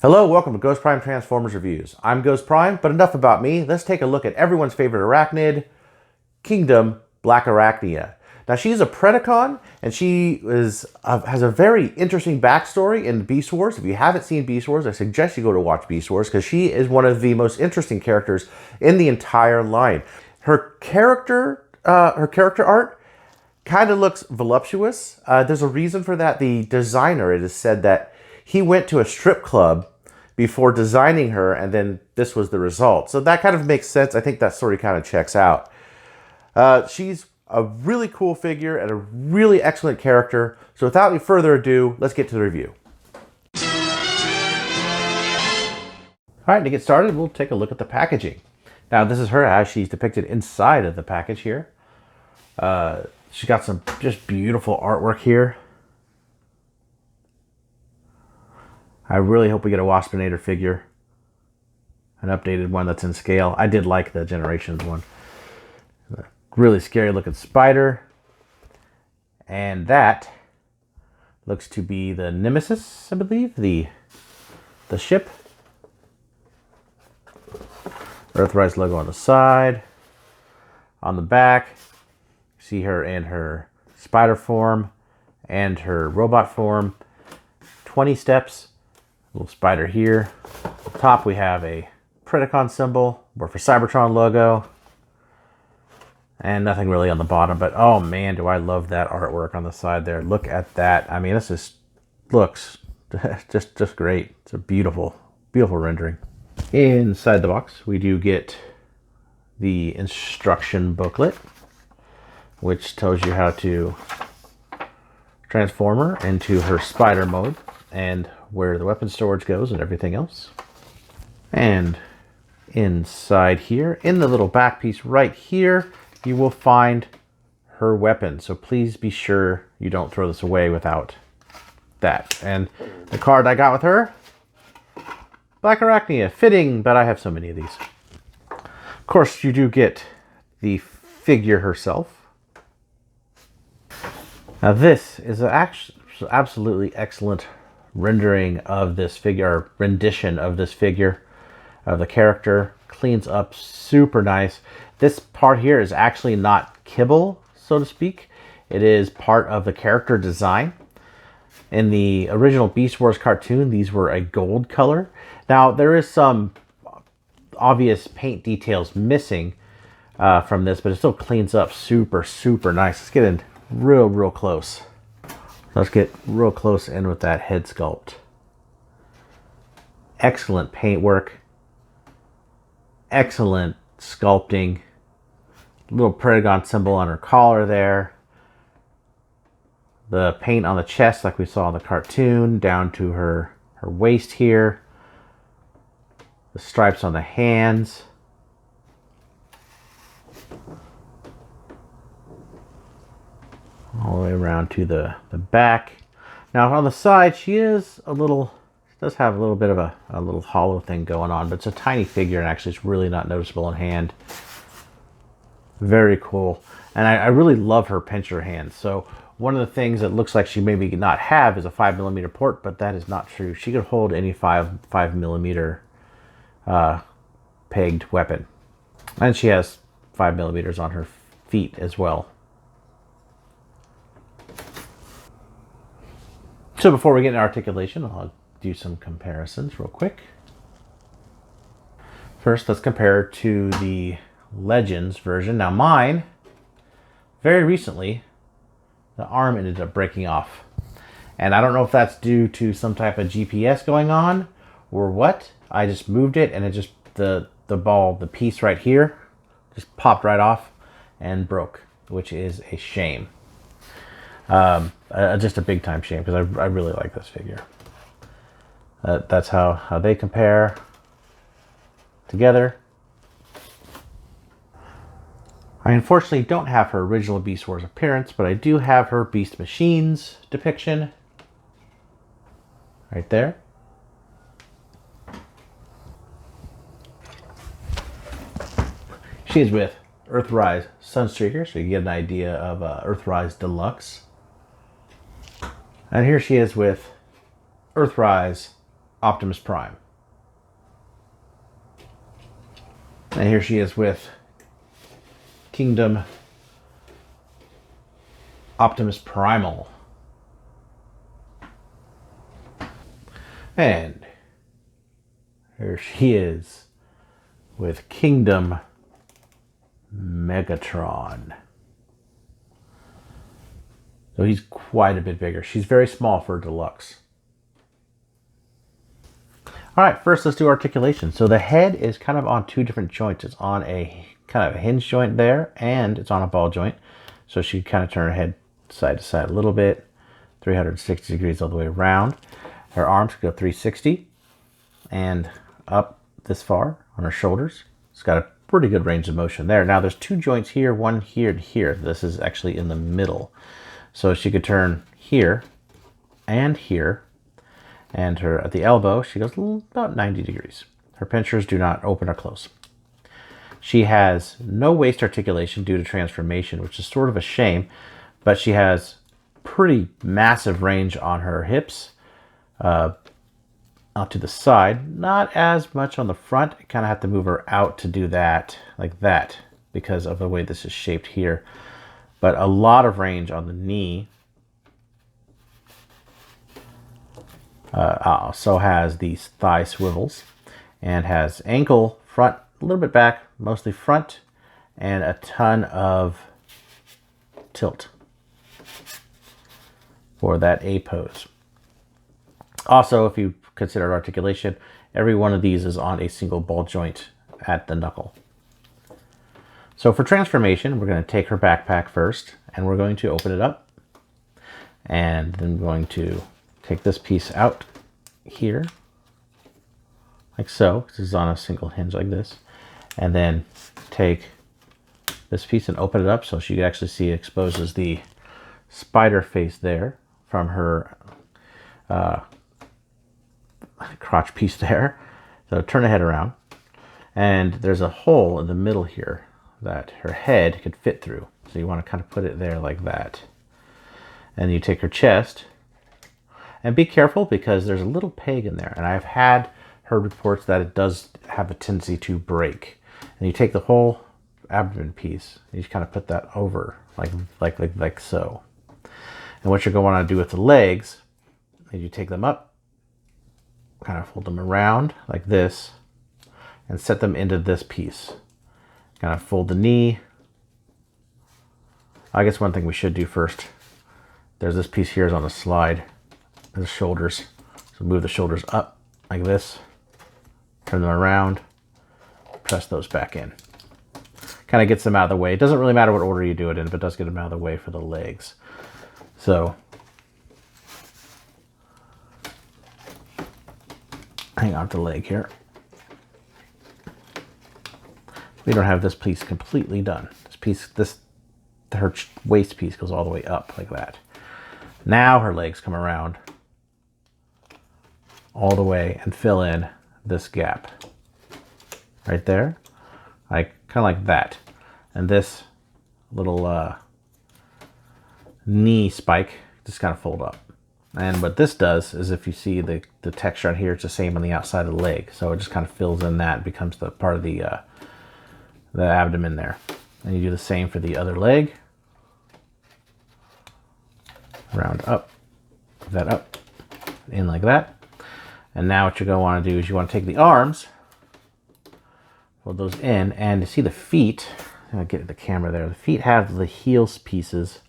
Hello, welcome to Ghost Prime Transformers Reviews. I'm Ghost Prime, but enough about me. Let's take a look at everyone's favorite arachnid, Kingdom Blackarachnia. Now, she's a Predacon, and she has a very interesting backstory in Beast Wars. If you haven't seen Beast Wars, I suggest you go to watch Beast Wars, because she is one of the most interesting characters in the entire line. Her character art kind of looks voluptuous. There's a reason for that. The designer, it is said that he went to a strip club before designing her, and then this was the result. So that kind of makes sense. I think that story kind of checks out. She's a really cool figure and a really excellent character. So without any further ado, let's get to the review. All right, to get started, we'll take a look at the packaging. Now, this is her as she's depicted inside of the package here. She's got some just beautiful artwork here. I really hope we get a Waspinator figure. An updated one that's in scale. I did like the Generations one. A really scary looking spider. And that looks to be the Nemesis, I believe. The ship. Earthrise logo on the side. On the back, see her in her spider form and her robot form. 20 steps. Little spider here. At the top we have a Predacon symbol, or for Cybertron logo. And nothing really on the bottom, but oh man, do I love that artwork on the side there. Look at that. I mean, this just looks just great. It's a beautiful, beautiful rendering. Inside the box, we do get the instruction booklet, which tells you how to transform her into her spider mode and where the weapon storage goes and everything else. And inside here, in the little back piece right here, you will find her weapon. So please be sure you don't throw this away without that. And the card I got with her, Blackarachnia, fitting, but I have so many of these. Of course, you do get the figure herself. Now this is an absolutely excellent rendering of this figure, or rendition of this figure, of the character. Cleans up super nice. This part here is actually not kibble, so to speak. It is part of the character design. In the original Beast Wars cartoon, these were a gold color. Now, there is some obvious paint details missing from this, but it still cleans up super, super nice. Let's get in real close. Let's get real close in with that head sculpt. Excellent paintwork. Excellent sculpting. Little Predacon symbol on her collar there. The paint on the chest like we saw in the cartoon, down to her waist here. The stripes on the hands. All the way around to the back. Now on the side, she does have a little bit of a little hollow thing going on, but it's a tiny figure and actually it's really not noticeable in hand. Very cool. And I really love her pincher hand. So one of the things that looks like she maybe not have is a 5mm port, but that is not true. She could hold any 5mm pegged weapon. And she has 5mm on her feet as well. So before we get into articulation, I'll do some comparisons real quick. First, let's compare her to the Legends version. Now mine, very recently, the arm ended up breaking off. And I don't know if that's due to some type of GPS going on or what. I just moved it and it just, the piece right here, just popped right off and broke, which is a shame. Just a big time shame, because I really like this figure. That's how they compare together. I unfortunately don't have her original Beast Wars appearance, but I do have her Beast Machines depiction right there. She is with Earthrise Sunstreaker, so you get an idea of Earthrise Deluxe. And here she is with Earthrise Optimus Prime. And here she is with Kingdom Optimus Primal. And here she is with Kingdom Megatron. So he's quite a bit bigger. She's very small for a deluxe. All right, first let's do articulation. So the head is kind of on two different joints. It's on a kind of a hinge joint there, and it's on a ball joint. So she kind of turn her head side to side a little bit, 360 degrees all the way around. Her arms go 360 and up this far on her shoulders. It's got a pretty good range of motion there. Now there's two joints here, one here and here. This is actually in the middle. So she could turn here and here. And her at the elbow, she goes about 90 degrees. Her pinchers do not open or close. She has no waist articulation due to transformation, which is sort of a shame, but she has pretty massive range on her hips, out to the side. Not as much on the front. I kind of have to move her out to do that, like that, because of the way this is shaped here. But a lot of range on the knee. Also has these thigh swivels and has ankle front, a little bit back, mostly front, and a ton of tilt for that A pose. Also, if you consider articulation, every one of these is on a single ball joint at the knuckle. So for transformation, we're going to take her backpack first, and we're going to open it up, and then we're going to take this piece out here, like so. This is on a single hinge like this. And then take this piece and open it up so you can actually see it exposes the spider face there from her crotch piece there. So turn the head around. And there's a hole in the middle here that her head could fit through. So you want to kind of put it there like that. And you take her chest. And be careful because there's a little peg in there. And I've had heard reports that it does have a tendency to break. And you take the whole abdomen piece, and you kind of put that over like so. And what you're going to want to do with the legs is you take them up, kind of fold them around like this, and set them into this piece. Kind of fold the knee. I guess one thing we should do first, there's this piece here is on the slide. The shoulders. So move the shoulders up like this, turn them around, press those back in. Kind of gets them out of the way. It doesn't really matter what order you do it in, but it does get them out of the way for the legs. So hang on to the leg here. We don't have this piece completely done. Her waist piece goes all the way up like that. Now her legs come around all the way and fill in this gap right there, like kind of like that. And this little knee spike just kind of fold up. And what this does is, if you see the texture on here, it's the same on the outside of the leg. So it just kind of fills in that and becomes the part of the abdomen there. And you do the same for the other leg. Round up, that up, in like that. And now what you're going to want to do is you want to take the arms, fold those in, and you see the feet. I'll get the camera there. The feet have the heels pieces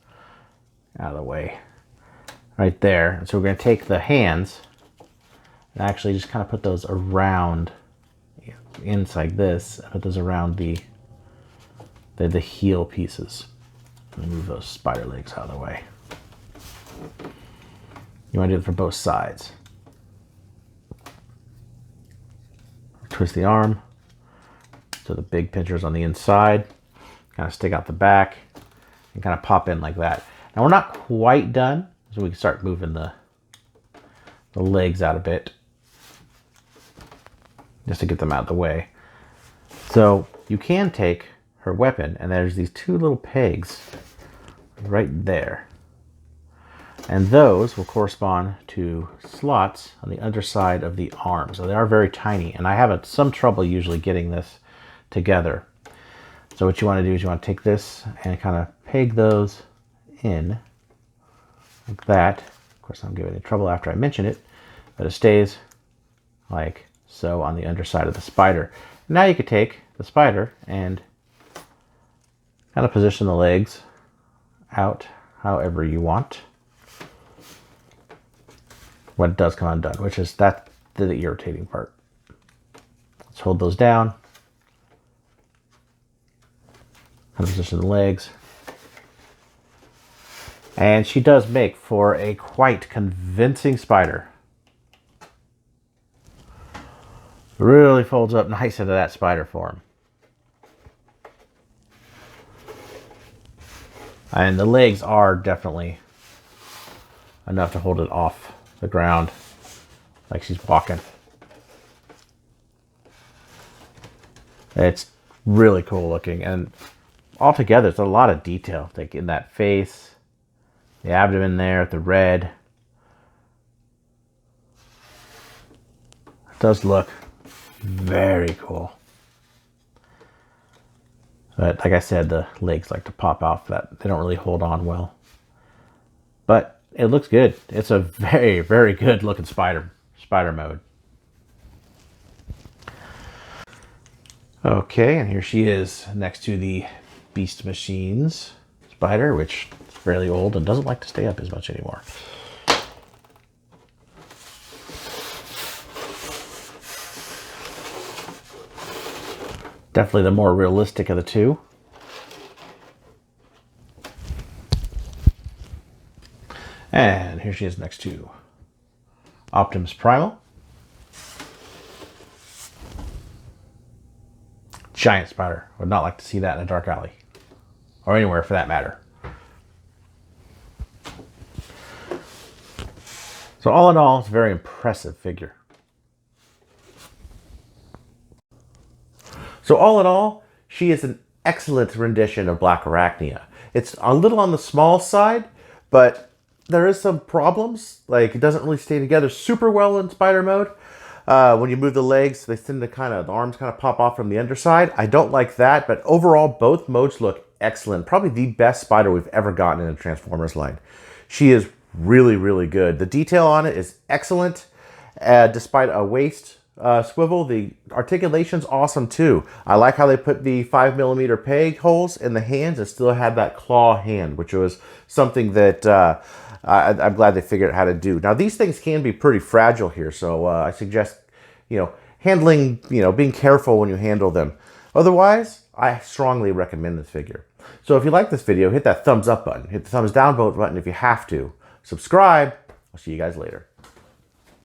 out of the way right there. And so we're going to take the hands and actually just kind of put those around inside this, put those around the heel pieces. And move those spider legs out of the way. You want to do it for both sides. Twist the arm so the big pinchers on the inside kind of stick out the back and kind of pop in like that. Now we're not quite done, so we can start moving the legs out a bit just to get them out of the way. So you can take her weapon, and there's these two little pegs right there. And those will correspond to slots on the underside of the arm. So they are very tiny, and I have some trouble usually getting this together. So what you want to do is you want to take this and kind of peg those in like that. Of course, I'm giving it trouble after I mention it, but it stays like so on the underside of the spider. Now you could take the spider and kind of position the legs out however you want. When it does come undone, which is the irritating part. Let's hold those down. Kind of position the legs. And she does make for a quite convincing spider. Really folds up nice into that spider form. And the legs are definitely enough to hold it off the ground like she's walking. It's really cool looking, and altogether it's a lot of detail, like in that face, the abdomen there, the red. It does look very cool. But like I said, the legs like to pop off, that they don't really hold on well. But it looks good. It's a very, very good looking spider mode. Okay, and here she is next to the Beast Machines spider, which is fairly old and doesn't like to stay up as much anymore. Definitely the more realistic of the two. And here she is next to Optimus Primal. Giant spider. Would not like to see that in a dark alley. Or anywhere for that matter. So all in all, it's a very impressive figure. So all in all, she is an excellent rendition of Blackarachnia. It's a little on the small side, but there is some problems. Like, it doesn't really stay together super well in spider mode. When you move the legs, they tend to the arms kind of pop off from the underside. I don't like that, but overall, both modes look excellent. Probably the best spider we've ever gotten in a Transformers line. She is really, really good. The detail on it is excellent. Despite a waist swivel, the articulation's awesome too. I like how they put the 5mm peg holes in the hands and still had that claw hand, which was something that I'm glad they figured out how to do. Now, these things can be pretty fragile here, so I suggest, handling, being careful when you handle them. Otherwise, I strongly recommend this figure. So if you like this video, hit that thumbs up button. Hit the thumbs down button if you have to. Subscribe. I'll see you guys later.